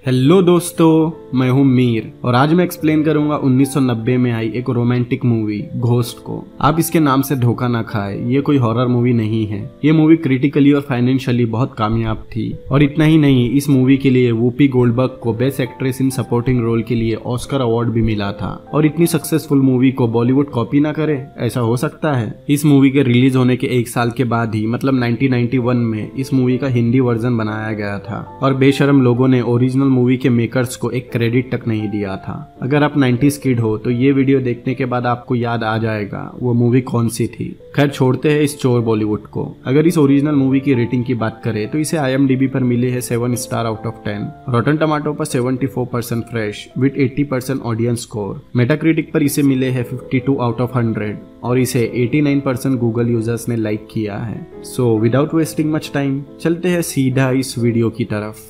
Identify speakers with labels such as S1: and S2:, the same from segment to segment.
S1: Hello दोस्तों, मैं हूं मीर और आज मैं एक्सप्लेन करूंगा 1990 में आई एक रोमांटिक मूवी घोस्ट को। आप इसके नाम से धोखा ना खाए, ये कोई हॉरर मूवी नहीं है। ये मूवी क्रिटिकली और फाइनेंशियली बहुत कामयाब थी और इतना ही नहीं, इस मूवी के लिए वूपी गोल्डबर्ग को best actress in supporting role के लिए ऑस्कर अवार्ड भी मिला था। और इतनी सक्सेसफुल मूवी को बॉलीवुड कॉपी ना करे, ऐसा हो सकता है? इस मूवी के रिलीज होने के एक साल के बाद ही मतलब 1991 में इस मूवी का हिंदी वर्जन बनाया गया था और बेशरम लोगों ने ओरिजिनल मूवी के मेकर्स को एक क्रेडिट तक नहीं दिया था। अगर आप 90s किड हो तो ये वीडियो देखने के बाद आपको याद आ जाएगा वो मूवी कौन सी थी। खैर, छोड़ते हैं इस चोर बॉलीवुड को। अगर इस ओरिजिनल मूवी की रेटिंग की बात करें तो इसे IMDb पर मिले है 7 स्टार आउट ऑफ 10, रॉटन टमाटो पर 74% fresh with 80% audience score, Metacritic पर इसे मिले है 52 आउट ऑफ 100 और इसे 89% गूगल यूजर्स ने लाइक किया है। So without wasting much time चलते हैं सीधा इस वीडियो की तरफ।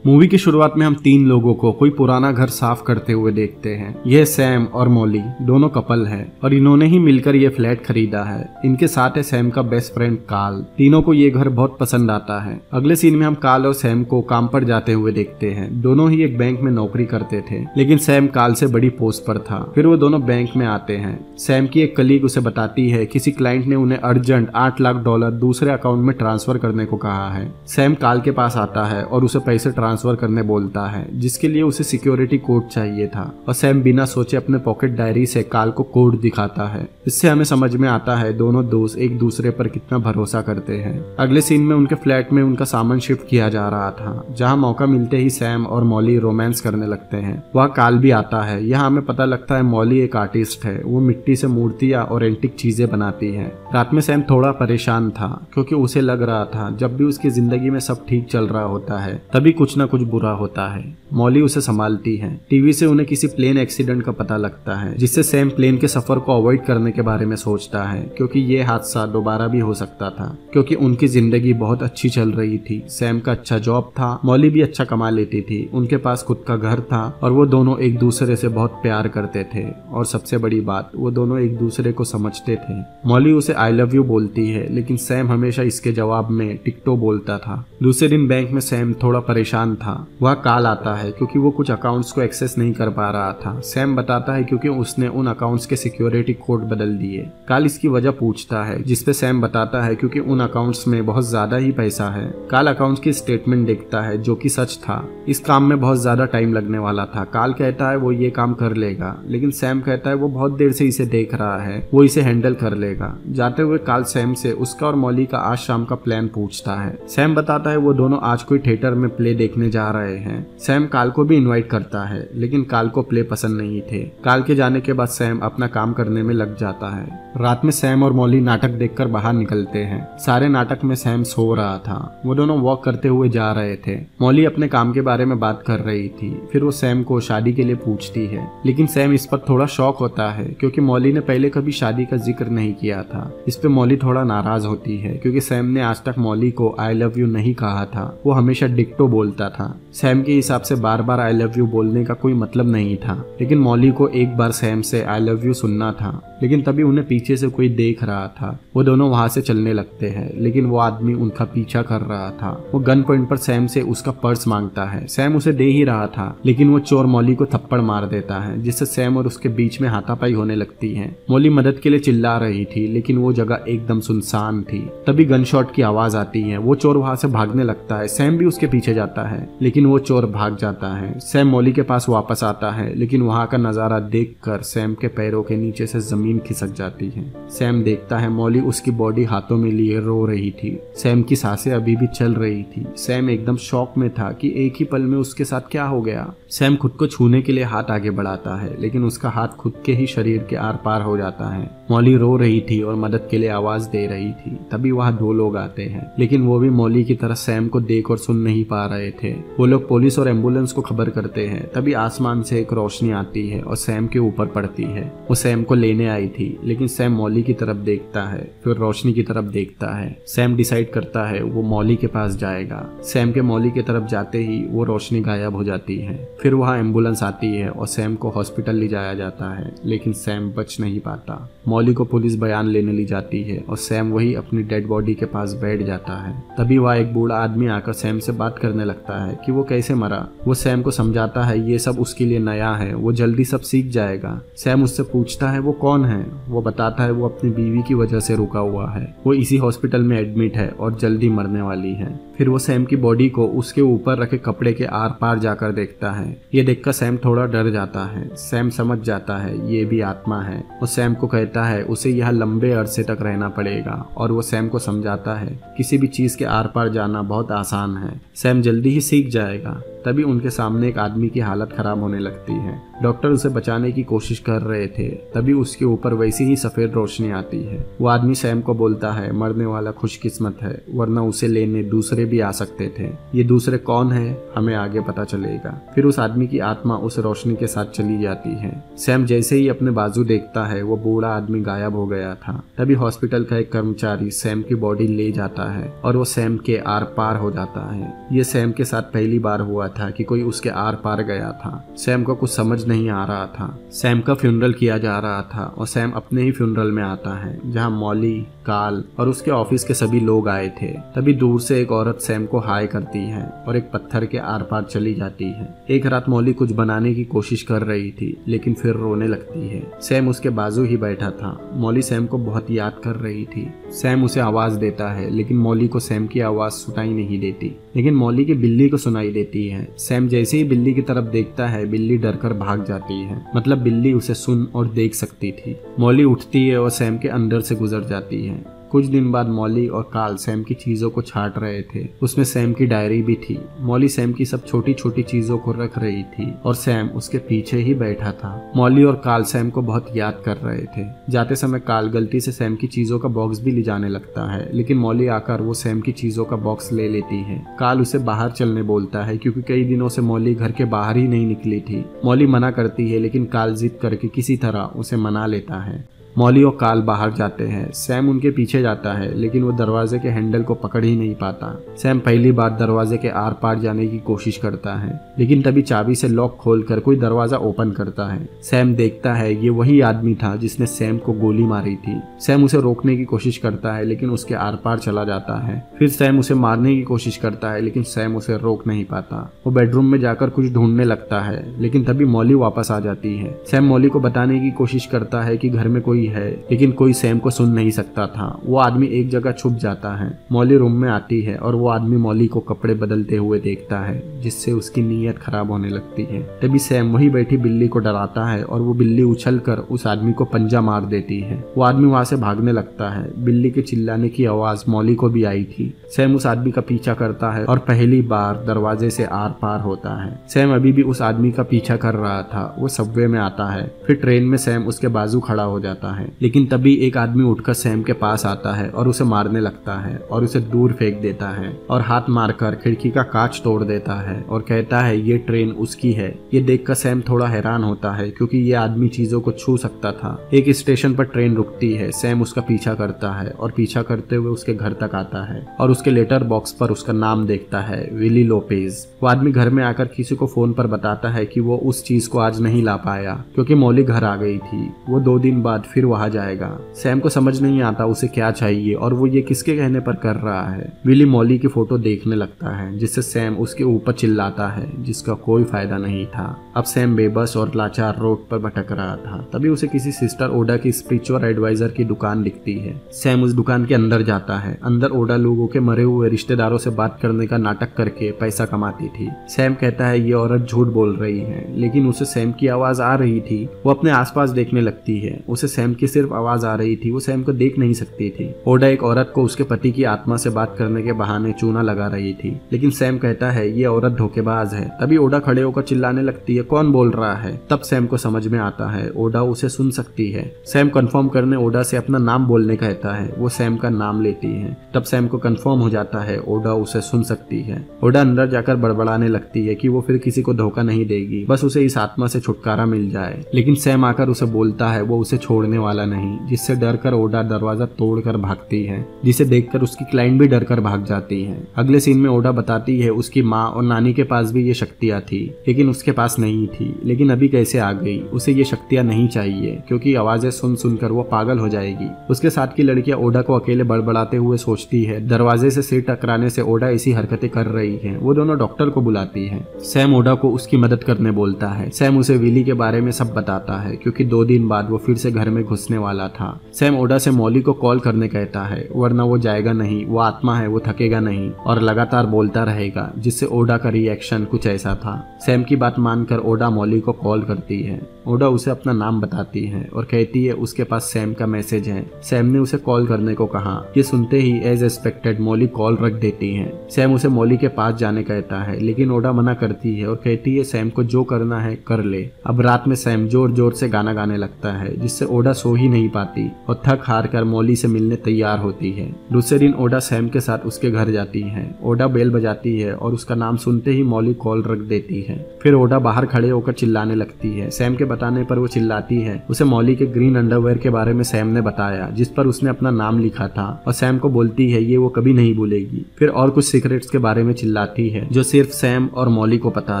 S1: मूवी की शुरुआत में हम 3 लोगों को कोई पुराना घर साफ करते हुए देखते हैं। यह सैम और मॉली दोनों कपल हैं और इन्होंने ही मिलकर यह फ्लैट खरीदा है। इनके साथ है सैम का बेस्ट फ्रेंड कार्ल। तीनों को ये घर बहुत पसंद आता है। अगले सीन में हम कार्ल और सैम को काम पर जाते हुए देखते हैं। दोनों ही एक बैंक में नौकरी करते थे, लेकिन सैम कार्ल से बड़ी पोस्ट पर था। फिर वो दोनों बैंक में आते हैं। सैम की एक कलीग उसे बताती है किसी क्लाइंट ने उन्हें अर्जेंट $8 लाख दूसरे अकाउंट में ट्रांसफर करने को कहा है। सैम कार्ल के पास आता है और उसे पैसे ट्रांसफर करने बोलता है, जिसके लिए उसे सिक्योरिटी कोड चाहिए था और सैम बिना सोचे अपने पॉकेट डायरी से कार्ल को कोड दिखाता है। इससे हमें समझ में आता है दोनों दोस्त एक दूसरे पर कितना भरोसा करते हैं। अगले सीन में उनके फ्लैट में उनका सामान शिफ्ट किया जा रहा था, जहां मौका मिलते ही सैम और मॉली रोमांस करने लगते हैं। वह कार्ल भी आता है। यहाँ हमें पता लगता है मॉली एक आर्टिस्ट है। वो मिट्टी से मूर्तियां और एंटिक चीजें बनाती है। रात में सैम थोड़ा परेशान था क्योंकि उसे लग रहा था जब भी उसकी जिंदगी में सब ठीक चल रहा होता है तभी कुछ न कुछ बुरा होता है। मॉली उसे संभालती है। टीवी से उन्हें किसी प्लेन एक्सीडेंट का पता लगता है, जिससे सैम प्लेन के सफर को अवॉइड करने के बारे में सोचता है क्योंकि ये हादसा दोबारा भी हो सकता था, क्योंकि उनकी जिंदगी बहुत अच्छी चल रही थी। सैम का अच्छा जॉब था, मॉली भी अच्छा कमा लेती थी, उनके पास खुद का घर था और वो दोनों एक दूसरे से बहुत प्यार करते थे। और सबसे बड़ी बात, वो दोनों एक दूसरे को समझते थे। मॉली उसे आई लव यू बोलती है, लेकिन सैम हमेशा इसके जवाब में टिकटो बोलता था। दूसरे दिन बैंक में सैम थोड़ा परेशान था। वह कार्ल आता है क्योंकि वो कुछ अकाउंट्स को एक्सेस नहीं कर पा रहा था। सैम बताता है क्योंकि उसने उन अकाउंट्स के सिक्योरिटी कोड बदल दिए। कार्ल इसकी वजह पूछता है, जिसपे सैम बताता है क्योंकि उन अकाउंट्स में बहुत ज्यादा ही पैसा है। कार्ल अकाउंट्स की स्टेटमेंट देखता है जो कि सच था। इस काम में बहुत ज्यादा टाइम लगने वाला था। कार्ल कहता है वो ये काम कर लेगा, लेकिन सैम कहता है वो बहुत देर से इसे देख रहा है, वो इसे हैंडल कर लेगा। जाते हुए कार्ल सैम से उसका और मॉली का आज शाम का प्लान पूछता है। सैम बताता है वो दोनों आज कोई थिएटर में प्ले देखने जा रहे हैं। सैम कार्ल को भी इनवाइट करता है, लेकिन कार्ल को प्ले पसंद नहीं थे। कार्ल के जाने के बाद सैम अपना काम करने में लग जाता है। रात में सैम और मॉली नाटक देखकर बाहर निकलते हैं। सारे नाटक में सैम सो रहा था। वो दोनों वॉक करते हुए जा रहे थे। मॉली अपने काम के बारे में बात कर रही थी। फिर वो सैम को शादी के लिए पूछती है, लेकिन सैम इस पर थोड़ा शॉक होता है क्योंकि मॉली ने पहले कभी शादी का जिक्र नहीं किया था। इस पे मॉली थोड़ा नाराज होती है क्योंकि सैम ने आज तक मॉली को आई लव यू नहीं कहा था। वो हमेशा डिक्टो बोलता था। सैम के हिसाब से बार बार आई लव यू बोलने का कोई मतलब नहीं था, लेकिन मॉली को एक बार सैम से आई लव यू सुनना था। लेकिन तभी उन्हें पीछे से कोई देख रहा था। वो दोनों वहां से चलने लगते हैं, लेकिन वो आदमी उनका पीछा कर रहा था। वो गन पॉइंट पर सैम से उसका पर्स मांगता है। सैम उसे दे ही रहा था, लेकिन वो चोर मॉली को थप्पड़ मार देता है, जिससे सैम और उसके बीच में हाथापाई होने लगती है। मॉली मदद के लिए चिल्ला रही थी, लेकिन वो जगह एकदम सुनसान थी। तभी गन शॉट की आवाज आती है। वो चोर वहां से भागने लगता है। सैम भी उसके पीछे जाता है, लेकिन वो चोर भाग जाता है। सैम मॉली के पास वापस आता है, लेकिन वहां का नजारा देखकर सैम के पैरों के नीचे से जमीन खिसक जाती है। सैम देखता है मॉली उसकी बॉडी हाथों में लिए रो रही थी। सैम की सांसें अभी भी चल रही थी। सैम एकदम शॉक में था कि एक ही पल में उसके साथ क्या हो गया। सैम खुद को छूने के लिए हाथ आगे बढ़ाता है, लेकिन उसका हाथ खुद के ही शरीर के आर पार हो जाता है। मॉली रो रही थी और मदद के लिए आवाज दे रही थी। तभी वहां 2 लोग आते हैं, लेकिन वो भी मॉली की तरह सैम को देख और सुन नहीं पा रहे थे। है। वो लोग पुलिस और एम्बुलेंस को खबर करते हैं। तभी आसमान से एक रोशनी आती है और सैम के ऊपर पड़ती है। वो सैम को लेने आई थी, लेकिन सैम मॉली की तरफ देखता है, फिर रोशनी की तरफ देखता है। सैम डिसाइड करता है वो मॉली के पास जाएगा। सैम के मॉली की तरफ जाते ही वो रोशनी गायब हो जाती है। फिर वहाँ एम्बुलेंस आती है और सैम को हॉस्पिटल ले जाया जाता है, लेकिन सैम बच नहीं पाता। मॉली को पुलिस बयान लेने ली जाती है और सैम वही अपनी डेड बॉडी के पास बैठ जाता है। तभी वहाँ एक बूढ़ा आदमी आकर सैम से बात करने लगता है कि वो कैसे मरा। वो सैम को समझाता है ये सब उसके लिए नया है, वो जल्दी सब सीख जाएगा। सैम उससे पूछता है वो कौन है। वो बताता है वो अपनी बीवी की वजह से रुका हुआ है, वो इसी हॉस्पिटल में एडमिट है और जल्दी मरने वाली है। फिर वो सैम की बॉडी को उसके ऊपर रखे कपड़े के आर पार जाकर देखता है। ये देखकर सैम थोड़ा डर जाता है। सैम समझ जाता है ये भी आत्मा है और सैम को कहता है उसे यहाँ लंबे अरसे तक रहना पड़ेगा। और वो सैम को समझाता है किसी भी चीज के आर पार जाना बहुत आसान है, सैम जल्दी ही सीख जाएगा। तभी उनके सामने एक आदमी की हालत खराब होने लगती है। डॉक्टर उसे बचाने की कोशिश कर रहे थे। तभी उसके ऊपर वैसी ही सफेद रोशनी आती है। वो आदमी सैम को बोलता है मरने वाला खुशकिस्मत है, वरना उसे लेने दूसरे भी आ सकते थे। ये दूसरे कौन है हमें आगे पता चलेगा। फिर उस आदमी की आत्मा उस रोशनी के साथ चली जाती है। सैम जैसे ही अपने बाजू देखता है वो बूढ़ा आदमी गायब हो गया था। तभी हॉस्पिटल का एक कर्मचारी सैम की बॉडी ले जाता है और वो सैम के आर पार हो जाता है। ये सैम के साथ पहली बार हुआ था कि कोई उसके आर पार गया था। सैम को कुछ समझ नहीं आ रहा था। सैम का फ्यूनरल किया जा रहा था और सैम अपने ही फ्यूनरल में आता है, जहां मॉली, काल और उसके ऑफिस के सभी लोग आए थे। तभी दूर से एक औरत सैम को हाय करती है और एक पत्थर के आर पार चली जाती है। एक रात मॉली कुछ बनाने की कोशिश कर रही थी, लेकिन फिर रोने लगती है। सैम उसके बाजू ही बैठा था। मॉली सैम को बहुत याद कर रही थी। सैम उसे आवाज देता है, लेकिन मॉली को सैम की आवाज सुनाई नहीं देती, लेकिन मॉली की बिल्ली को सुनाई देती है। सैम जैसे ही बिल्ली की तरफ देखता है, बिल्ली डरकर भाग जाती है। मतलब बिल्ली उसे सुन और देख सकती थी। मॉली उठती है और सैम के अंदर से गुजर जाती है। कुछ दिन बाद मॉली और काल सैम की चीजों को छांट रहे थे। उसमें सैम की डायरी भी थी। मॉली सैम की सब छोटी छोटी चीजों को रख रही थी और सैम उसके पीछे ही बैठा था। मॉली और काल सैम को बहुत याद कर रहे थे। जाते समय काल गलती से सैम की चीजों का बॉक्स भी ले जाने लगता है, लेकिन मॉली आकर वो सैम की चीजों का बॉक्स ले लेती है। काल उसे बाहर चलने बोलता है, क्योंकि कई दिनों से मॉली घर के बाहर ही नहीं निकली थी। मॉली मना करती है, लेकिन काल जिद करके किसी तरह उसे मना लेता है। मॉली और काल बाहर जाते हैं। सैम उनके पीछे जाता है, लेकिन वो दरवाजे के हैंडल को पकड़ ही नहीं पाता। सैम पहली बार दरवाजे के आर पार जाने की कोशिश करता है, लेकिन तभी चाबी से लॉक खोलकर कोई दरवाजा ओपन करता है। सैम देखता है ये वही आदमी था जिसने सैम को गोली मारी थी। सैम उसे रोकने की कोशिश करता है, लेकिन उसके आर पार चला जाता है। फिर सैम उसे मारने की कोशिश करता है, लेकिन सैम उसे रोक नहीं पाता। वो बेडरूम में जाकर कुछ ढूंढने लगता है, लेकिन तभी मॉली वापस आ जाती है। सैम मॉली को बताने की कोशिश करता है कि घर में कोई है, लेकिन कोई सैम को सुन नहीं सकता था। वो आदमी एक जगह छुप जाता है। मॉली रूम में आती है और वो आदमी मॉली को कपड़े बदलते हुए देखता है, जिससे उसकी नीयत खराब होने लगती है। तभी सैम वही बैठी बिल्ली को डराता है और वो बिल्ली उछलकर उस आदमी को पंजा मार देती है। वो आदमी वहां से भागने लगता है। बिल्ली के चिल्लाने की आवाज मॉली को भी आई थी। सैम उस आदमी का पीछा करता है और पहली बार दरवाजे से आर पार होता है। सैम अभी भी उस आदमी का पीछा कर रहा था। वो सबवे में आता है। फिर ट्रेन में सैम उसके बाजू खड़ा हो जाता है, लेकिन तभी एक आदमी उठकर सैम के पास आता है और उसे मारने लगता है और उसे दूर फेंक देता है और हाथ मारकर खिड़की का कांच तोड़ देता है और कहता है ये ट्रेन उसकी है। ये देखकर सैम थोड़ा हैरान होता है, क्योंकि ये आदमी चीजों को छू सकता था। एक स्टेशन पर ट्रेन रुकती है। सैम उसका पीछा करता है और पीछा करते हुए उसके घर तक आता है और उसके लेटर बॉक्स पर उसका नाम देखता है, विली लोपेज। वो आदमी घर में आकर किसी को फोन पर बताता है कि वो उस चीज को आज नहीं ला पाया, क्योंकि मॉली घर आ गई थी। वो 2 दिन बाद फिर वहां जाएगा। सैम को समझ नहीं आता उसे क्या चाहिए और वो ये किसके कहने पर कर रहा है। विली मॉली की फोटो देखने लगता है, जिससे सैम उसके ऊपर चिल्लाता है, जिसका कोई फायदा नहीं था। अब सैम बेबस और लाचार रोड पर भटक रहा था। तभी उसे किसी सिस्टर ओडा की स्पिरिचुअल एडवाइजर की दुकान दिखती है। सैम उस दुकान के अंदर जाता है। अंदर ओडा लोगों के मरे हुए रिश्तेदारों से बात करने का नाटक करके पैसा कमाती थी। सैम कहता है ये औरत झूठ बोल रही है, लेकिन उसे सैम की आवाज आ रही थी। वो अपने आसपास देखने लगती है। उसे सैम सैम की सिर्फ आवाज आ रही थी, वो सैम को देख नहीं सकती थी। ओडा एक औरत को उसके पति की आत्मा से बात करने के बहाने चूना लगा रही थी, लेकिन सैम कहता है ये औरत धोखेबाज है। तभी ओडा खड़े होकर चिल्लाने लगती है, कौन बोल रहा है? तब सैम को समझ में आता है ओडा उसे सुन सकती है। सैम कंफर्म करने ओडा से अपना नाम बोलने कहता है। वो सैम का नाम लेती है। तब सैम को कंफर्म हो जाता है ओडा उसे सुन सकती है। ओडा अंदर जाकर बड़बड़ाने लगती है कि वो फिर किसी को धोखा नहीं देगी, बस उसे इस आत्मा से छुटकारा मिल जाए। लेकिन सैम आकर उसे बोलता है वो उसे छोड़ने वाला नहीं, जिससे डरकर ओडा दरवाजा तोड़कर भागती है, जिसे देखकर उसकी क्लाइंट भी डरकर भाग जाती है। अगले सीन में ओडा बताती है उसकी माँ और नानी के पास भी ये शक्तियाँ थी, लेकिन उसके पास नहीं थी। लेकिन अभी कैसे आ गई? उसे ये शक्तियाँ नहीं चाहिए, क्योंकि आवाजें सुन सुनकर वो पागल हो जाएगी। उसके साथ की लड़कियां ओडा को अकेले बड़बड़ाते हुए सोचती है दरवाजे से सिर टकराने से ओडा ऐसी हरकतें कर रही है। वो दोनों डॉक्टर को बुलाती है। सैम ओडा को उसकी मदद करने बोलता है। सैम उसे विली के बारे में सब बताता है, क्योंकि 2 दिन बाद वो फिर से घर में घुसने वाला था। सैम ओडा से मॉली को कॉल करने कहता है, वरना वो जाएगा नहीं। वो आत्मा है, वो थकेगा नहीं और लगातार बोलता रहेगा, जिससे ओडा का रिएक्शन कुछ ऐसा था। सैम की बात मानकर ओडा मॉली को कॉल करती है। ओडा उसे अपना नाम बताती है और कहती है उसके पास सैम का मैसेज है। सैम ने उसे कॉल करने को कहा। ये सुनते ही एज एक्सपेक्टेड मॉली कॉल रख देती है। सैम उसे मॉली के पास जाने कहता है, लेकिन ओडा मना करती है और कहती है सैम को जो करना है कर ले। अब रात में सैम जोर जोर से गाना गाने लगता है, जिससे ओडा सो ही नहीं पाती और थक हार कर मॉली से मिलने तैयार होती है। दूसरे दिन ओडा सैम के साथ उसके घर जाती है। ओडा बेल बजाती है और उसका नाम सुनते ही मॉली कॉल रख देती है। फिर ओडा बाहर खड़े होकर चिल्लाने लगती है। सैम के बताने पर वो चिल्लाती है। उसे मॉली के ग्रीन अंडरवेयर के बारे में सैम ने बताया, जिस पर उसने अपना नाम लिखा था, और सैम को बोलती है ये वो कभी नहीं भूलेगी। फिर और कुछ सीक्रेट्स के बारे में चिल्लाती है जो सिर्फ सैम और मॉली को पता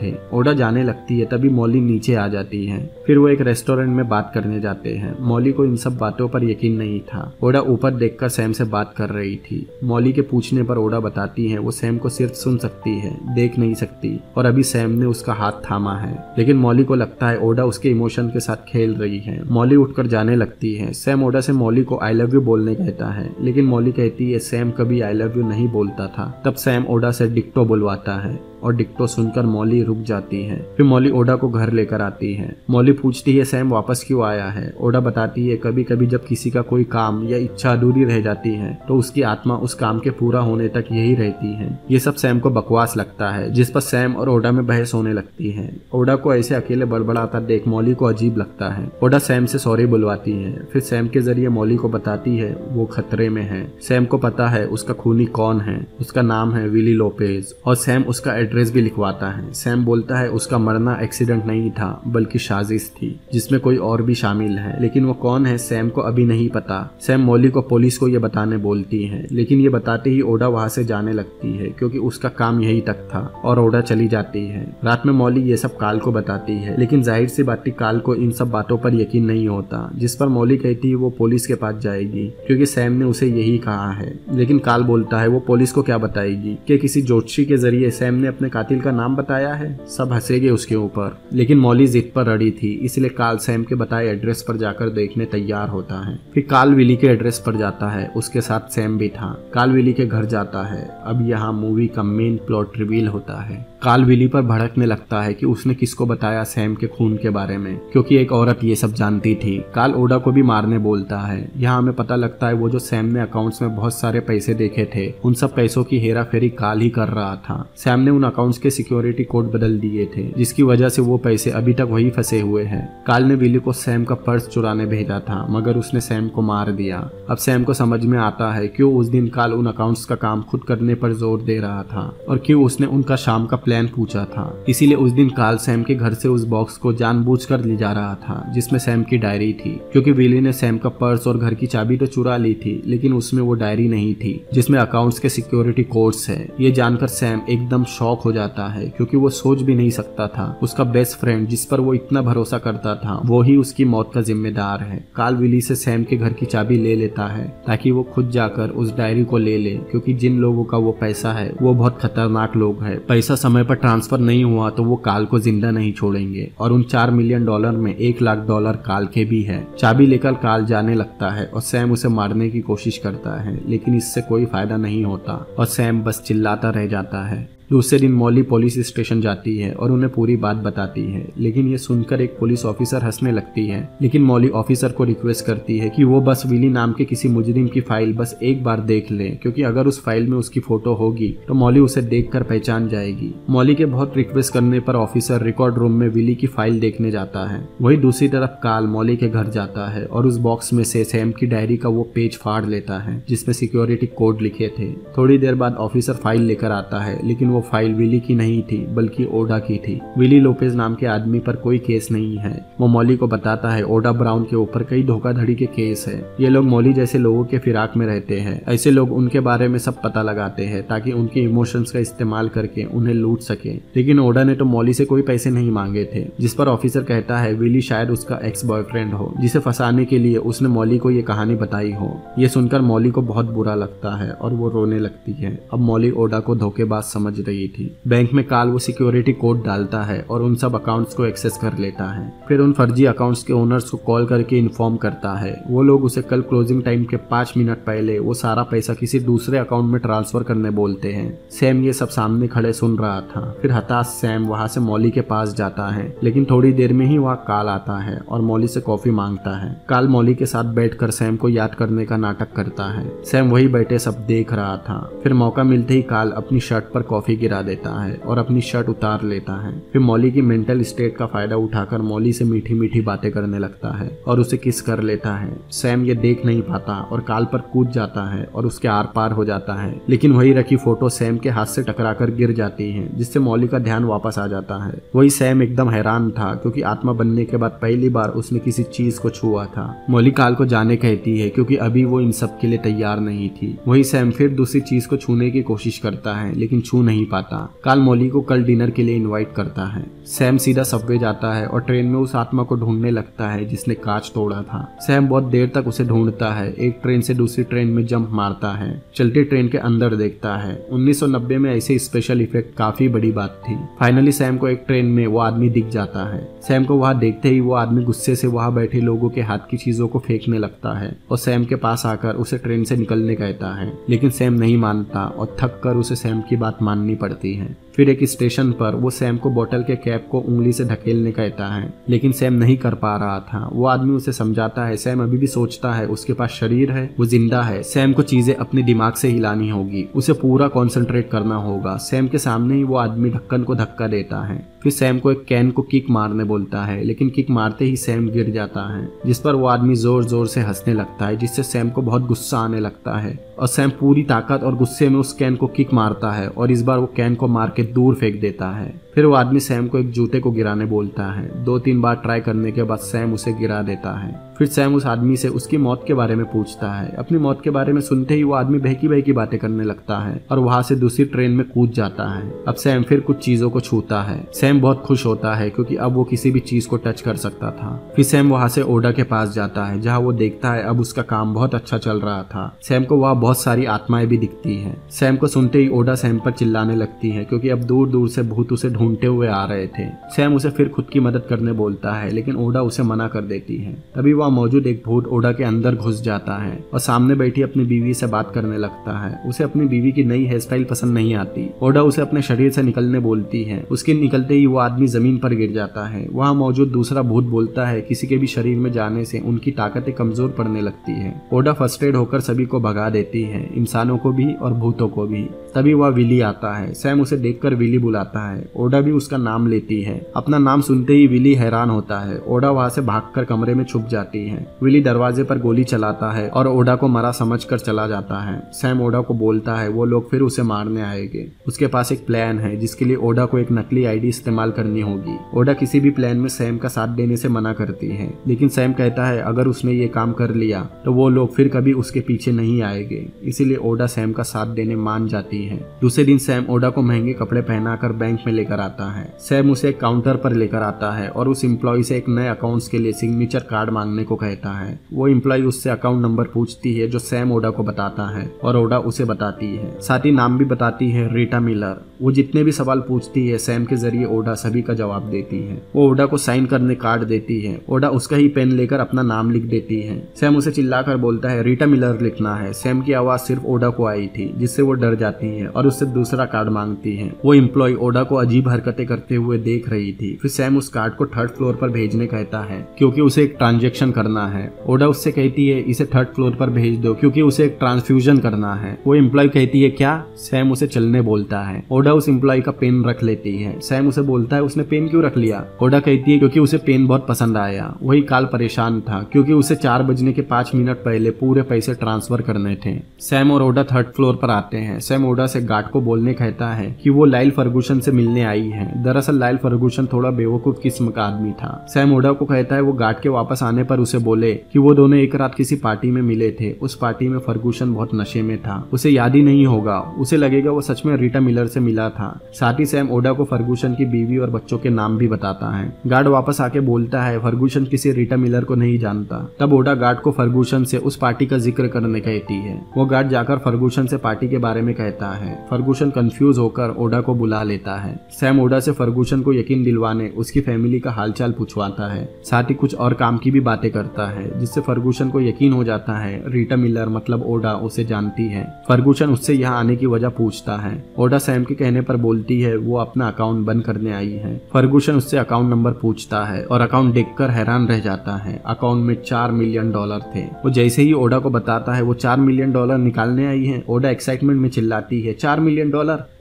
S1: थे। ओडा जाने लगती है, तभी मॉली नीचे आ जाती है। फिर वो एक रेस्टोरेंट में बात करने जाते हैं। मॉली को इन सब बातों पर यकीन नहीं था। ओडा ऊपर देखकर सैम से बात कर रही थी। मॉली के पूछने पर ओडा बताती है वो सैम को सिर्फ सुन सकती है, देख नहीं सकती, और अभी सैम ने उसका हाथ थामा है। लेकिन मॉली को लगता है ओडा उसके इमोशन के साथ खेल रही है। मॉली उठकर जाने लगती है। सैम ओडा से मॉली को आई लव यू बोलने कहता है, लेकिन मॉली कहती है सैम कभी आई लव यू नहीं बोलता था। तब सैम ओडा से डिक्टो बुलवाता है और डिक्टो सुनकर मॉली रुक जाती है। फिर मॉली ओडा को घर लेकर आती है। मॉली पूछती है सैम वापस क्यों आया है। ओडा बताती है कभी कभी जब किसी का कोई काम या इच्छा अधूरी रह जाती है तो उसकी आत्मा उस काम के पूरा होने तक यही रहती है। ये सब सैम को बकवास लगता है, जिस पर सैम और ओडा में बहस होने लगती है। ओडा को ऐसे अकेले बड़बड़ाता देख मॉली को अजीब लगता है। ओडा सैम से सॉरी बुलवाती है। फिर सैम के जरिए मॉली को बताती है वो खतरे में है। सैम को पता है उसका खूनी कौन है। उसका नाम है विली लोपेज, और सैम उसका एड्रेस भी लिखवाता है। सैम बोलता है उसका मरना एक्सीडेंट नहीं था बल्कि साजिश थी, जिसमें कोई और भी शामिल है, लेकिन वो कौन है सैम को अभी नहीं पता। सैम मॉली को पुलिस को ये बताने बोलती है, लेकिन ये बताते ही ओडा वहां से जाने लगती है, क्योंकि उसका काम यही तक था, और ओडा चली जाती है। रात में मॉली ये सब काल को बताती है, लेकिन जाहिर सी बात काल को इन सब बातों पर यकीन नहीं होता, जिस पर मॉली कहती है वो पुलिस के पास जाएगी, क्योंकि सैम ने उसे यही कहा है। लेकिन काल बोलता है वो पुलिस को क्या बताएगी कि किसी ज्योतिषी के जरिए सैम ने अपने कातिल का नाम बताया है। सब हंसेंगे उसके ऊपर, लेकिन मॉली जिद पर अड़ी थी, इसलिए काल सैम के बताए एड्रेस पर जाकर देखने तैयार होता है। फिर काल विली के एड्रेस पर जाता है। उसके साथ सैम भी था। काल विली के घर जाता है। अब यहाँ मूवी का मेन प्लॉट रिवील होता है। काल विली पर भड़कने लगता है कि उसने किसको बताया सैम के खून के बारे में, क्योंकि एक औरत ये सब जानती थी। काल ओडा को भी मारने बोलता है। यहाँ हमें पता लगता है वो जो सैम ने अकाउंट्स में बहुत सारे पैसे देखे थे, उन सब पैसों की हेरा फेरी काल ही कर रहा था। सैम ने उन अकाउंट्स के सिक्योरिटी कोड बदल दिए थे, जिसकी वजह से वो पैसे अभी तक वही फंसे हुए हैं। काल ने विली को सैम का पर्स चुराने भेजा था, मगर उसने सैम को मार दिया। अब सैम को समझ में आता है क्यों उस दिन काल उन अकाउंट्स का काम खुद करने पर जोर दे रहा था, और क्यों उसने उनका शाम का प्लान पूछा था। इसीलिए उस दिन काल सैम के घर से उस बॉक्स को जानबूझकर ले जा रहा था, जिसमें सैम की डायरी थी, क्योंकि विली ने सैम का पर्स और घर की चाबी तो चुरा ली थी, लेकिन उसमें वो डायरी नहीं थी जिसमें अकाउंट्स के सिक्योरिटी कोड्स है। ये जानकर सैम एकदम शॉक हो जाता है, क्योंकि वो सोच भी नहीं सकता था उसका बेस्ट फ्रेंड जिस पर वो इतना भरोसा करता था वो ही उसकी मौत का जिम्मेदार है। काल विली से सैम के घर की चाबी ले लेता है ताकि वो खुद जाकर उस डायरी को ले ले, क्योंकि जिन लोगों का वो पैसा है वो बहुत खतरनाक लोग हैं। पैसा समय पर ट्रांसफर नहीं हुआ तो वो काल को जिंदा नहीं छोड़ेंगे, और उन $4 मिलियन में $1,00,000 काल के भी है। चाबी लेकर काल जाने लगता है और सैम उसे मारने की कोशिश करता है, लेकिन इससे कोई फायदा नहीं होता और सैम बस चिल्लाता रह जाता है। दूसरे दिन मॉली पुलिस स्टेशन जाती है और उन्हें पूरी बात बताती है, लेकिन ये सुनकर एक पुलिस ऑफिसर हंसने लगती है। लेकिन मॉली ऑफिसर को रिक्वेस्ट करती है कि वो बस विली नाम के किसी मुजरिम की फाइल बस एक बार देख ले, क्योंकि अगर उस फाइल में उसकी फोटो होगी तो मॉली उसे देखकर पहचान जाएगी। मॉली के बहुत रिक्वेस्ट करने पर ऑफिसर रिकॉर्ड रूम में विली की फाइल देखने जाता है। वही दूसरी तरफ कार्ल मॉली के घर जाता है और उस बॉक्स में से सैम की डायरी का वो पेज फाड़ लेता है जिसमें सिक्योरिटी कोड लिखे थे। थोड़ी देर बाद ऑफिसर फाइल लेकर आता है, लेकिन वो फाइल विली की नहीं थी बल्कि ओडा की थी। विली लोपेज नाम के आदमी पर कोई केस नहीं है। वो मॉली को बताता है ओडा ब्राउन के ऊपर कई धोखाधड़ी के केस है। ये लोग मॉली जैसे लोगों के फिराक में रहते हैं। ऐसे लोग उनके बारे में सब पता लगाते हैं ताकि उनके इमोशंस का इस्तेमाल करके उन्हें लूट सके। लेकिन ओडा ने तो मॉली से कोई पैसे नहीं मांगे थे, जिस पर ऑफिसर कहता है विली शायद उसका एक्स बॉयफ्रेंड हो, जिसे फंसाने के लिए उसने मॉली को ये कहानी बताई हो। ये सुनकर मॉली को बहुत बुरा लगता है और वो रोने लगती है। अब मॉली ओडा को धोखेबाज समझ रही थी। बैंक में कार्ल वो सिक्योरिटी कोड डालता है और उन सब अकाउंट्स को एक्सेस कर लेता है। फिर उन फर्जी अकाउंट्स के ओनर्स को कॉल करके इन्फॉर्म करता है। वो लोग उसे कल क्लोजिंग टाइम के 5 मिनट पहले वो सारा पैसा किसी दूसरे अकाउंट में ट्रांसफर करने बोलते हैं। सैम ये सब सामने खड़े सुन रहा था। फिर हताश सैम वहां से मॉली के पास जाता है, लेकिन थोड़ी देर में ही वहाँ कार्ल आता है और मॉली से कॉफी मांगता है। कार्ल मॉली के साथ बैठकर सैम को याद करने का नाटक करता है। सैम वही बैठे सब देख रहा था। फिर मौका मिलते ही कार्ल अपनी शर्ट पर कॉफी गिरा देता है और अपनी शर्ट उतार लेता है। फिर मॉली की मेंटल स्टेट का फायदा उठाकर मॉली से मीठी मीठी बातें करने लगता है और उसे किस कर लेता है। सैम ये देख नहीं पाता और कार्ल पर कूद जाता है और उसके आर पार हो जाता है, लेकिन वही रखी फोटो सैम के हाथ से टकराकर गिर जाती है, जिससे मॉली का ध्यान वापस आ जाता है। वही सैम एकदम हैरान था क्योंकि आत्मा बनने के बाद पहली बार उसने किसी चीज को छुआ था। मॉली कार्ल को जाने कहती है क्योंकि अभी वो इन सब के लिए तैयार नहीं थी। वही सैम फिर दूसरी चीज को छूने की कोशिश करता है लेकिन छू नहीं पाता। कार्ल मॉली को कल डिनर के लिए इनवाइट करता है। सैम सीधा सबवे जाता है और ट्रेन में उस आत्मा को ढूंढने लगता है जिसने कांच तोड़ा था। सैम बहुत देर तक उसे ढूंढता है। एक ट्रेन से दूसरी ट्रेन में जंप मारता है, चलती ट्रेन के अंदर देखता है। 1990 में ऐसे स्पेशल इफेक्ट काफी बड़ी बात थी। फाइनली सैम को एक ट्रेन में वो आदमी दिख जाता है। सैम को वहां देखते ही वो आदमी गुस्से से वहां बैठे लोगों के हाथ की चीजों को फेंकने लगता है और सैम के पास आकर उसे ट्रेन से निकलने कहता है, लेकिन सैम नहीं मानता और थक कर उसे सैम की बात माननी पड़ती है। फिर एक स्टेशन पर वो सैम को बोतल के कैप को उंगली से ढकेलने कहता है, लेकिन सैम नहीं कर पा रहा था। वो आदमी उसे समझाता है। सैम अभी भी सोचता है उसके पास शरीर है, वो जिंदा है। सैम को चीजें अपने दिमाग से हिलानी होगी, उसे पूरा कंसंट्रेट करना होगा। सैम के सामने ही वो आदमी ढक्कन को धक्का देता है। फिर सैम को एक कैन को किक मारने बोलता है, लेकिन किक मारते ही सैम गिर जाता है, जिस पर वो आदमी जोर जोर से हंसने लगता है, जिससे सैम को बहुत गुस्सा आने लगता है और सैम पूरी ताकत और गुस्से में उस कैन को किक मारता है और इस बार वो कैन को मार के दूर फेंक देता है। फिर वो आदमी सैम को एक जूते को गिराने बोलता है। 2-3 बार ट्राई करने के बाद सैम उसे गिरा देता है। फिर सैम उस आदमी से उसकी मौत के बारे में पूछता है। अपनी मौत के बारे में सुनते ही वो आदमी बहकी बहकी बातें करने लगता है और वहां से दूसरी ट्रेन में कूद जाता है। अब सैम फिर कुछ चीजों को छूता है। सैम बहुत खुश होता है क्योंकि अब वो किसी भी चीज को टच कर सकता था। फिर सैम वहां से ओडा के पास जाता है, जहाँ वो देखता है अब उसका काम बहुत अच्छा चल रहा था। सैम को वहाँ बहुत सारी आत्माएं भी दिखती है। सैम को सुनते ही ओडा सैम पर चिल्लाने लगती है क्योंकि अब दूर दूर से भूत उसे ढूंढते हुए आ रहे थे। सैम उसे फिर खुद की मदद करने बोलता है, लेकिन ओडा उसे मना कर देती है। तभी वहाँ मौजूद एक भूत ओडा के अंदर घुस जाता है और सामने बैठी अपनी बीवी से बात करने लगता है। उसे अपनी बीवी की नई हेयर स्टाइल पसंद नहीं आती। ओडा उसे अपने शरीर से निकलने बोलती है। उसके निकलते ही वो आदमी जमीन पर गिर जाता है। वहाँ मौजूद दूसरा भूत बोलता है किसी के भी शरीर में जाने से उनकी ताकतें कमजोर पड़ने लगती है। ओडा फर्स्टेड होकर सभी को भगा देती है, इंसानों को भी और भूतों को भी। तभी वह विली आता है। सैम उसे देखकर विली बुलाता है। ओडा भी उसका नाम लेती है। अपना नाम सुनते ही विली हैरान होता है। ओडा वहां से भागकर कमरे में छुप जाती है। विली दरवाजे पर गोली चलाता है और ओडा को मरा समझकर चला जाता है। सैम ओडा को बोलता है वो लोग फिर उसे मारने आएंगे। उसके पास एक प्लान है जिसके लिए ओडा को एक नकली आईडी इस्तेमाल करनी होगी। ओडा किसी भी प्लान में सैम का साथ देने से मना करती है, लेकिन सैम कहता है अगर उसने ये काम कर लिया तो वो लोग फिर कभी उसके पीछे नहीं आएंगे। इसीलिए ओडा सैम का साथ देने मान जाती है। दूसरे दिन सैम ओडा को महंगे कपड़े पहनाकर बैंक में लेकर आता है। सैम उसे एक काउंटर पर लेकर आता है और उस एम्प्लॉय से एक नए अकाउंट्स के लिए सिग्नेचर कार्ड मांगने को कहता है। वो एम्प्लॉय उससे अकाउंट नंबर पूछती है जो सैम ओडा को बताता है और ओडा उसे बताती है, साथ ही नाम भी बताती है, रीटा मिलर। वो जितने भी सवाल पूछती है सैम के जरिए ओडा सभी का जवाब देती है। वो ओडा को साइन करने कार्ड देती है। ओडा उसका ही पेन लेकर अपना नाम लिख देती है। सैम उसे चिल्लाकर बोलता है रीटा मिलर लिखना है। सैम की आवाज सिर्फ ओडा को आई थी जिससे वो डर जाती है और उससे दूसरा कार्ड मांगती है। वो एम्प्लॉय ओडा को अजीब हरकतें करते हुए देख रही थी। फिर सैम उस कार्ड को 3rd फ्लोर पर भेजने कहता है क्योंकि उसे एक ट्रांजेक्शन करना है। ओडा उससे कहती है इसे 3rd फ्लोर पर भेज दो क्योंकि उसे एक ट्रांसफ्यूजन करना है। वो एम्प्लॉय कहती है क्या? सैम उसे चलने बोलता है। ओडा उस एम्प्लॉय का पेन रख लेती है। सैम उसे बोलता है उसने पेन क्यों रख लिया? ओडा कहती है क्योंकि उसे पेन बहुत पसंद आया। वही काल परेशान था क्योंकि उसे 4 बजने के 5 मिनट पहले पूरे पैसे ट्रांसफर करने थे। सैम और ओडा 3rd फ्लोर पर आते हैं। सैम ओडा से गार्ड को बोलने कहता है कि वो लाइल फर्गूसन से मिलने आई है। दरअसल लाइल फर्गूसन थोड़ा बेवकूफ किस्म का आदमी था। सैम ओडा को कहता है वो गार्ड के वापस आने पर उसे बोले कि वो दोनों एक रात किसी पार्टी में मिले थे। उस पार्टी में फर्गूसन बहुत नशे में था। उसे याद ही नहीं होगा। उसे लगेगा वो सच में रीटा मिलर से मिला था। साथ ही सैम ओडा को फर्गूसन की बीवी और बच्चों के नाम भी बताता है। गार्ड वापस आके बोलता है फर्गूसन किसी रीटा मिलर को नहीं जानता। तब ओडा गार्ड को फर्गूसन से उस पार्टी का जिक्र करने कहती है। वो गार्ड जाकर फर्गूसन से पार्टी के बारे में कहता है। फर्गूसन कंफ्यूज होकर ओडा को बुला लेता है। सैम ओडा से फर्गूसन को यकीन दिलवाने उसकी फैमिली का हालचाल पूछवाता है। साथ ही कुछ और काम की भी बातें करता है जिससे फर्गूसन को यकीन हो जाता है रीटा मिलर मतलब ओडा उसे जानती है। फर्गूसन उससे यहाँ आने की वजह पूछता है। ओडा सैम के कहने पर बोलती है वो अपना अकाउंट बंद करने आई है। फर्गूसन उससे अकाउंट नंबर पूछता है और अकाउंट देखकर हैरान रह जाता है। अकाउंट में $4 मिलियन थे। वो जैसे ही ओडा को बताता है वो $4 मिलियन निकालने आई है। ओडा एक्साइटमेंट में चिल्लाती है $4 मिलियन।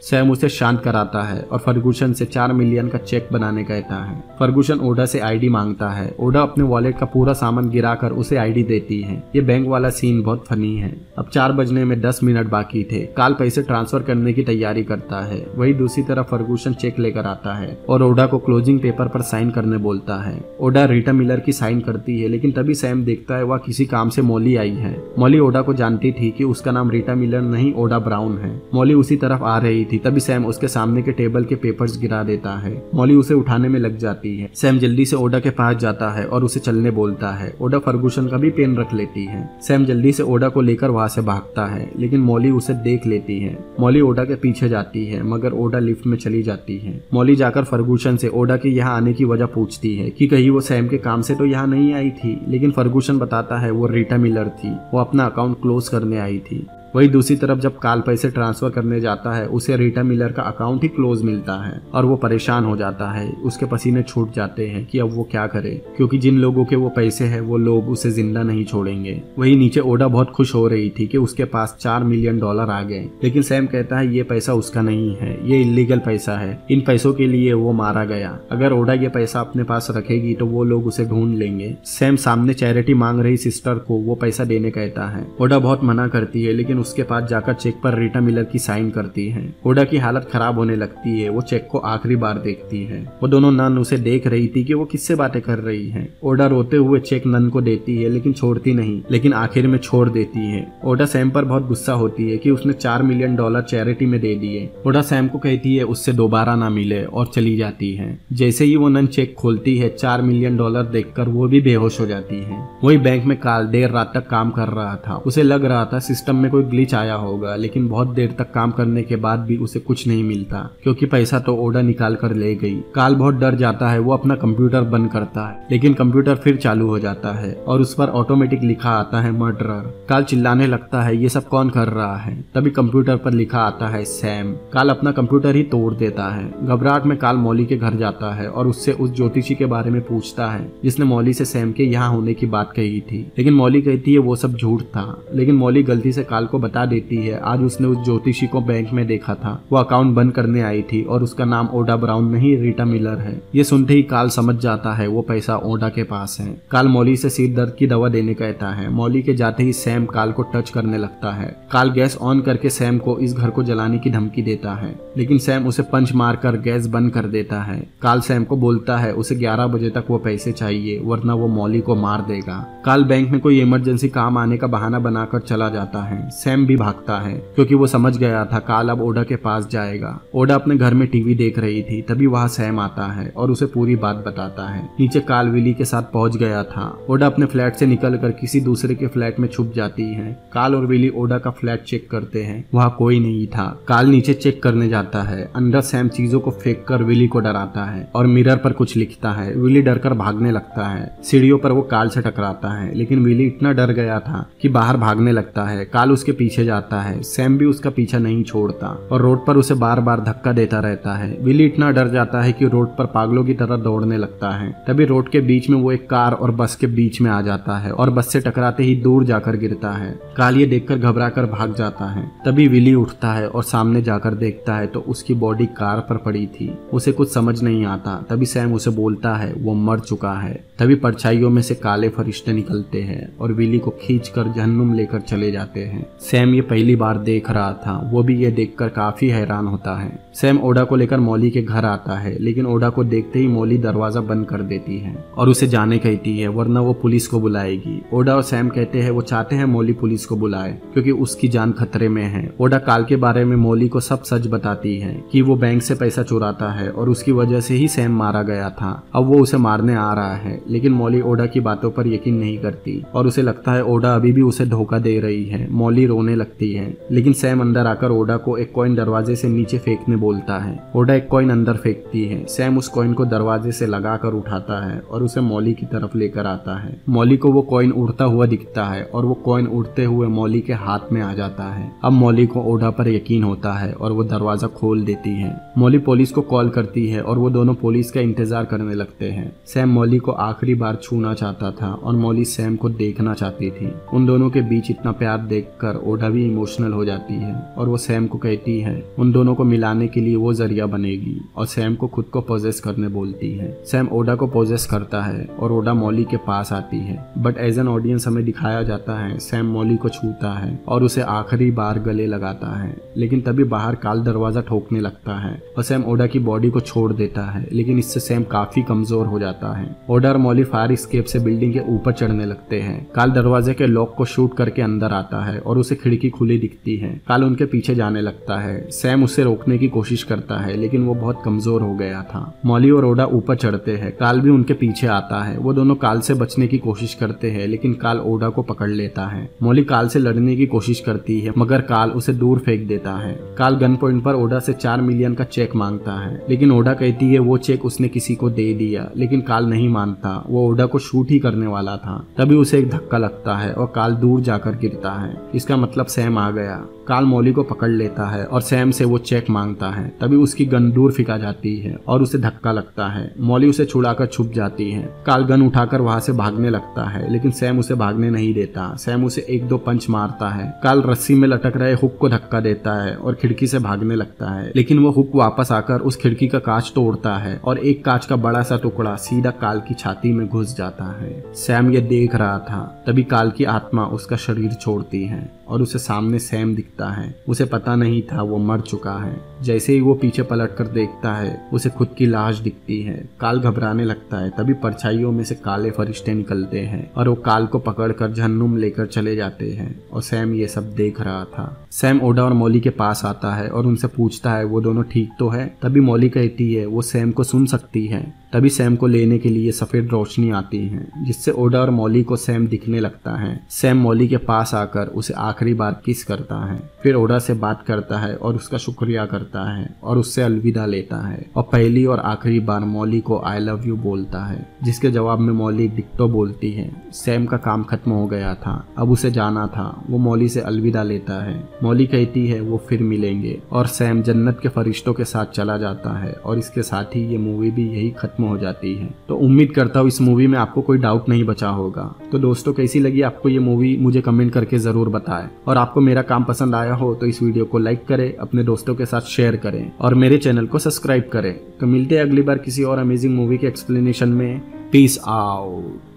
S1: सैम उसे शांत कराता है और फर्गूसन से 4 मिलियन का चेक बनाने कहता है। फर्गूसन ओडा से आईडी मांगता है। ओडा अपने वॉलेट का पूरा सामान गिराकर उसे आईडी देती है। ये बैंक वाला सीन बहुत फनी है। अब 4 बजने में 10 मिनट बाकी थे। काल पैसे ट्रांसफर करने की तैयारी करता है। वही दूसरी तरफ फर्गूसन चेक लेकर आता है और ओडा को क्लोजिंग पेपर पर साइन करने बोलता है। ओडा रीटा मिलर की साइन करती है लेकिन तभी सैम देखता है वह किसी काम से मॉली आई है। मॉली ओडा को जानती थी कि उसका नाम रीटा मिलर नहीं ओडा ब्राउन है। मॉली उसी तरफ आ रही थी तभी सैम उसके सामने के टेबल के पेपर्स गिरा देता है। मॉली उसे उठाने में लग जाती है। सैम जल्दी से ओडा के पास जाता है और उसे चलने बोलता है। ओडा फर्गूसन का भी पेन रख लेती है। सैम जल्दी से ओडा को लेकर वहां से भागता है लेकिन मॉली उसे देख लेती है। मॉली ओडा के पीछे जाती है मगर ओडा लिफ्ट में चली जाती है। मॉली जाकर फर्गूसन से ओडा के यहाँ आने की वजह पूछती है कि कहीं वो सैम के काम से तो यहाँ नहीं आई थी, लेकिन फर्गूसन बताता है वो रीटा मिलर थी। वो अपना अकाउंट क्लोज करने आई थी। वही दूसरी तरफ जब काल पैसे ट्रांसफर करने जाता है उसे रीटा मिलर का अकाउंट ही क्लोज मिलता है और वो परेशान हो जाता है। उसके पसीने छूट जाते हैं कि अब वो क्या करे क्योंकि जिन लोगों के वो पैसे हैं वो लोग उसे जिंदा नहीं छोड़ेंगे। वही नीचे ओडा बहुत खुश हो रही थी कि उसके पास $4 मिलियन आ गए, लेकिन सैम कहता है ये पैसा उसका नहीं है, ये इलीगल पैसा है। इन पैसों के लिए वो मारा गया। अगर ओडा ये पैसा अपने पास रखेगी तो वो लोग उसे ढूंढ लेंगे। सैम सामने चैरिटी मांग रही सिस्टर को वो पैसा देने कहता है। ओडा बहुत मना करती है लेकिन उसके पास जाकर चेक पर रीटा मिलर की साइन करती है। ओडा की हालत खराब होने लगती है। वो चेक को आखिरी बार देखती है। वो दोनों नन उसे देख रही थी कि वो किससे बातें कर रही है। ओडा रोते हुए चेक नन को देती है लेकिन छोड़ती नहीं, लेकिन आखिर में छोड़ देती है। ओडा सैम पर बहुत गुस्सा होती है कि उसने $4 मिलियन चैरिटी में दे दिए। ओडा सैम को कहती है उससे दोबारा ना मिले और चली जाती है। जैसे ही वो नन चेक खोलती है $4 मिलियन देखकर वो भी बेहोश हो जाती है। वही बैंक में काल देर रात तक काम कर रहा था। उसे लग रहा था सिस्टम में कोई ग्लिच आया होगा, लेकिन बहुत देर तक काम करने के बाद भी उसे कुछ नहीं मिलता क्योंकि पैसा तो ओडा निकाल कर ले गई। काल बहुत डर जाता है। वो अपना कंप्यूटर बंद करता है लेकिन कंप्यूटर फिर चालू हो जाता है और उस पर ऑटोमेटिक लिखा आता है मर्डरर। काल चिल्लाने लगता है ये सब कौन कर रहा है। तभी कंप्यूटर पर लिखा आता है सैम। काल अपना कंप्यूटर ही तोड़ देता है। घबराहट में काल मौली के घर जाता है और उससे उस ज्योतिषी के बारे में पूछता है जिसने मौली से सैम के यहाँ होने की बात कही थी, लेकिन मौली कहती है वो सब झूठ था। लेकिन मौली गलती से काल को बता देती है आज उसने उस ज्योतिषी को बैंक में देखा था। वो अकाउंट बंद करने आई थी और उसका नाम ओडा ब्राउन नहीं रीटा मिलर है। ये सुनते ही काल समझ जाता है वो पैसा ओडा के पास है। काल मौली से सिर दर्द की दवा देने कहता है। मौली के जाते ही सैम काल को टच करने लगता है। काल गैस ऑन करके सैम को इस घर को जलाने की धमकी देता है, लेकिन सैम उसे पंच मारकर गैस बंद कर देता है। काल सैम को बोलता है उसे 11 बजे तक वो पैसे चाहिए वरना वो मौली को मार देगा। काल बैंक में कोई इमरजेंसी काम आने का बहाना बनाकर चला जाता है। सैम भी भागता है क्योंकि वो समझ गया था काल अब ओडा के पास जाएगा। ओडा अपने घर में टीवी देख रही थी, तभी वहाँ सैम आता है और उसे पूरी बात बताता है। नीचे काल विली के साथ पहुंच गया था। ओडा अपने फ्लैट से निकलकर किसी दूसरे के फ्लैट में छुप जाती है। काल और विली ओडा का फ्लैट चेक करते हैं, वहाँ कोई नहीं था। काल नीचे चेक करने जाता है। अंदर सैम चीजों को फेंक कर विली को डराता है और मिरर पर कुछ लिखता है। विली डरकर भागने लगता है। सीढ़ियों पर वो काल से टकराता है, लेकिन विली इतना डर गया था कि बाहर भागने लगता है। काल उसके पीछे जाता है। सैम भी उसका पीछा नहीं छोड़ता और रोड पर उसे बार बार धक्का देता रहता है। विली इतना डर जाता है कि रोड पर पागलों की तरह दौड़ने लगता है। तभी रोड के बीच में वो एक कार और बस के बीच में आ जाता है और बस से टकराते ही दूर जाकर गिरता है। काल ये देखकर घबराकर भाग जाता है। तभी विली उठता है और सामने जाकर देखता है तो उसकी बॉडी कार पर पड़ी थी। उसे कुछ समझ नहीं आता। तभी सैम उसे बोलता है वो मर चुका है। तभी परछाइयों में से काले फरिश्ते निकलते हैं और विली को खींचकर जहन्नुम लेकर चले जाते हैं। सैम ये पहली बार देख रहा था, वो भी ये देखकर काफी हैरान होता है। सैम ओडा को लेकर मॉली के घर आता है, लेकिन ओडा को देखते ही मॉली दरवाजा बंद कर देती है और उसे जाने कहती है, वरना वो पुलिस को बुलाएगी। ओडा और सैम कहते हैं वो चाहते हैं मॉली पुलिस को बुलाए क्योंकि उसकी जान खतरे में है। ओडा काल के बारे में मॉली को सब सच बताती है कि वो बैंक से पैसा चुराता है और उसकी वजह से ही सैम मारा गया था। अब वो उसे मारने आ रहा है, लेकिन मॉली ओडा की बातों पर यकीन नहीं करती और उसे लगता है ओडा अभी भी उसे धोखा दे रही है। मॉली रोने लगती है, लेकिन सैम अंदर आकर ओडा को एक कॉइन दरवाजे से नीचे फेंकने बोलता है। ओडा एक कॉइन अंदर फेंकती है। सैम उस कॉइन को दरवाजे से लगाकर उठाता है और उसे मॉली की तरफ लेकर आता है। मॉली को वो कॉइन उड़ता हुआ दिखता है और वो कॉइन उड़ते हुए मॉली के हाथ में आ जाता है। अब मॉली को ओडा पर यकीन होता है और वो दरवाजा खोल देती है। मॉली पुलिस को कॉल करती है और वो दोनों पुलिस का इंतजार करने लगते हैं। सैम मॉली को आखिरी बार छूना चाहता था और मॉली सैम को देखना चाहती थी। उन दोनों के बीच इतना प्यार देखकर ओडा भी इमोशनल हो जाती है और वो सैम को कहती है उन दोनों को मिलाने के लिए वो जरिया बनेगी और सैम को खुद को पोजेस करने बोलती है। सैम ओडा को पोजेस करता है और ओडा मॉली के पास आती है, बट एज एन ऑडियंस हमें दिखाया जाता है सैम मॉली को छूता है और उसे आखिरी बार गले लगाता है। लेकिन तभी बाहर काल दरवाजा ठोकने लगता है और सैम ओडा की बॉडी को छोड़ देता है, लेकिन इससे सैम काफी कमजोर हो जाता है। ओडा और मॉली फायर एस्केप से बिल्डिंग के ऊपर चढ़ने लगते हैं। काल दरवाजे के लॉक को शूट करके अंदर आता है और उसे खिड़की खुली दिखती है। काल उनके पीछे जाने लगता है। सैम उसे रोकने की कोशिश करता है, लेकिन वो बहुत कमजोर हो गया था। मॉली और ओडा ऊपर चढ़ते हैं। काल भी उनके पीछे आता है। वो दोनों काल से बचने की कोशिश करते हैं, लेकिन काल ओडा को पकड़ लेता है। मॉली काल से लड़ने की कोशिश करती है, मगर काल उसे दूर फेंक देता है। काल गन पॉइंट पर ओडा से 4 मिलियन का चेक मांगता है, लेकिन ओडा कहती है वो चेक उसने किसी को दे दिया, लेकिन काल नहीं मानता। वो ओडा को शूट ही करने वाला था। तभी उसे एक धक्का लगता है और काल दूर जाकर गिरता है। इसका मतलब सैम आ गया। काल मॉली को पकड़ लेता है और सैम से वो चेक मांगता है। तभी उसकी गन दूर फेंका जाती है और उसे धक्का लगता है। मॉली उसे छुड़ाकर छुप जाती है। काल गन उठाकर वहां से भागने लगता है, लेकिन सैम उसे भागने नहीं देता। सैम उसे 1-2 पंच मारता है। काल रस्सी में लटक रहे हुक को धक्का देता है और खिड़की से भागने लगता है, लेकिन वो हुक वापस आकर उस खिड़की का कांच तोड़ता है और एक कांच का बड़ा सा टुकड़ा सीधा काल की छाती में घुस जाता है। सैम ये देख रहा था। तभी काल की आत्मा उसका शरीर छोड़ती है और उसे सामने सैम दिखता है। उसे पता नहीं था वो मर चुका है। जैसे ही वो पीछे पलटकर देखता है, उसे खुद की लाश दिखती है। काल घबराने लगता है। तभी परछाइयों में से काले फरिश्ते निकलते हैं और वो काल को पकड़कर जहन्नुम लेकर चले जाते हैं और सैम ये सब देख रहा था। सैम ओडा और मॉली के पास आता है और उनसे पूछता है वो दोनों ठीक तो है। तभी मॉली कहती है वो सैम को सुन सकती है। तभी सैम को लेने के लिए सफेद रोशनी आती है, जिससे ओडा और मॉली को सैम दिखने लगता है। सैम मॉली के पास आकर उसे आखिरी बार किस करता है, फिर ओडा से बात करता है और उसका शुक्रिया करता है और उससे अलविदा लेता है और पहली और आखिरी बार मॉली को आई लव यू बोलता है, जिसके जवाब में मॉली डिक्टो बोलती है। सैम का काम खत्म हो गया था, अब उसे जाना था। वो मॉली से अलविदा लेता है। मॉली कहती है वो फिर मिलेंगे और सैम जन्नत के फरिश्तों के साथ चला जाता है और इसके साथ ही ये मूवी भी यही खत्म हो जाती है। तो उम्मीद करता हूँ इस मूवी में आपको कोई डाउट नहीं बचा होगा। तो दोस्तों कैसी लगी आपको ये मूवी मुझे कमेंट करके जरूर बताएं और आपको मेरा काम पसंद आया हो तो इस वीडियो को लाइक करें, अपने दोस्तों के साथ शेयर करें और मेरे चैनल को सब्सक्राइब करें। तो मिलते हैं अगली बार किसी और अमेजिंग मूवी के एक्सप्लेनेशन में। Peace out.